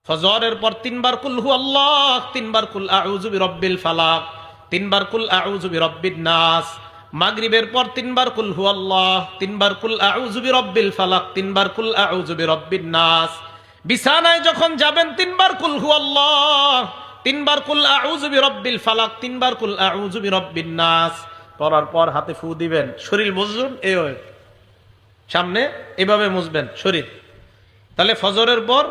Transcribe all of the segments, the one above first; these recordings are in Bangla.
ফজরের পর তিনবার কুল হু আল্লাহ, তিনবার কুল আউযু বিরাব্বিল ফালাক, তিনবার কুল আউযু বিরাব্বিন নাস। মাগরিবের পর তিনবার কুল হু আল্লাহ, তিনবার কুল আউযু বিরাব্বিল ফালাক, তিনবার কুল আউযু বিরাব্বিন নাস। বিছানায় যখন যাবেন তিনবার কুল হু আল্লাহ, তিনবার কুল আউযু বিরাব্বিল ফালাক, তিনবার কুল আউযু বিরাব্বিন নাস। পড়ার পর হাতে ফু দিবেন, শরীর মুছবেন, এই সামনে এভাবে মুছবেন শরীর। তাহলে ফজরের পর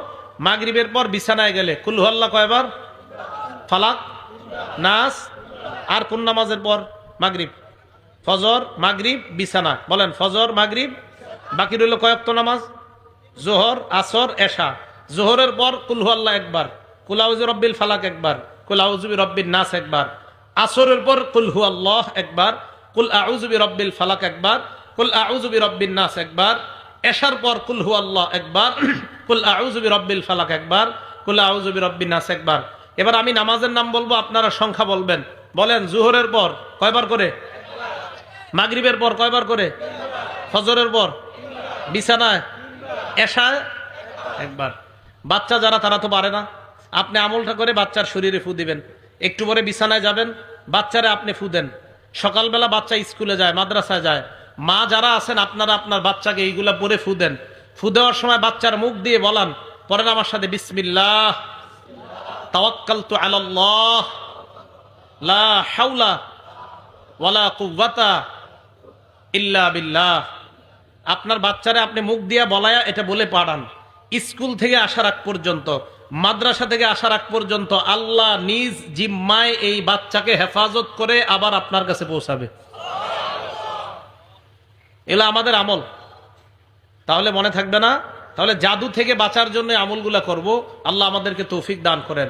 মাগরিবের পর বিছানায় গেলে কুল হু আল্লাহ কয়বার? ফালাক, নাস। আর কোন নামাজের পর? মাগরিব। ফজর, মাগরিব, বিছানা। বলেন ফজর, মাগরিব, বাকি রইল কয়েকটা নামাজ? জোহর, আসর, এশা। জোহরের পর কুল হু আল্লাহ একবার, কুল আউযু বিরাব্বিল ফালাক একবার, কুল আউযু বিরাব্বিন নাস একবার। আসরের পর কুল হু আল্লাহ একবার, কুল আউযু বিরাব্বিল ফালাক একবার, কুল আউযু বিরাব্বিন নাস একবার। এশার পর কুল হু আল্লাহ একবার, কুল আউযু বিরাব্বিল ফালাক একবার, কুল আউযু বিরাব্বিন নাস একবার। এবার আমি নামাজের নাম বলবো, আপনারা সংখ্যা বলবেন। বলেন জোহরের পর কয়বার করে? মাগরিবের পর কয়বার করে? ফজরের পর, বিছানায়, এশায় একবার। বাচ্চা যারা তারা তো পারে না, আপনি আমলটা করে বাচ্চার শরীরে ফু দিবেন। একটু পরে বিছানায় যাবেন, বাচ্চারে আপনি ফু দেন। সকালবেলা বাচ্চা স্কুলে যায়, মাদ্রাসায় যায়, মা যারা আছেন আপনারা আপনার বাচ্চাকে এইগুলা পরে ফু দেন। ফু দেওয়ার সময় বাচ্চার মুখ দিয়ে বলান, পরেন আমার সাথে, বিসমিল্লাহ তাওয়াক্কালতু আলাল্লাহ লা হাওলা ওয়ালা কুওয়াতা ইল্লা বিল্লাহ। আপনার বাচ্চারে আপনি মুখ দিয়া বলায়া এটা বলে পাঠান। স্কুল থেকে আসার আগ পর্যন্ত, মাদ্রাসা থেকে আসার আগ পর্যন্ত আল্লাহ নিজ জিম্মায় এই বাচ্চাকে হেফাজত করে আবার আপনার কাছে পৌঁছাবে। এগুলো আমাদের আমল। তাহলে মনে থাকবে না? তাহলে জাদু থেকে বাঁচার জন্য আমলগুলা করব। আল্লাহ আমাদেরকে তৌফিক দান করেন।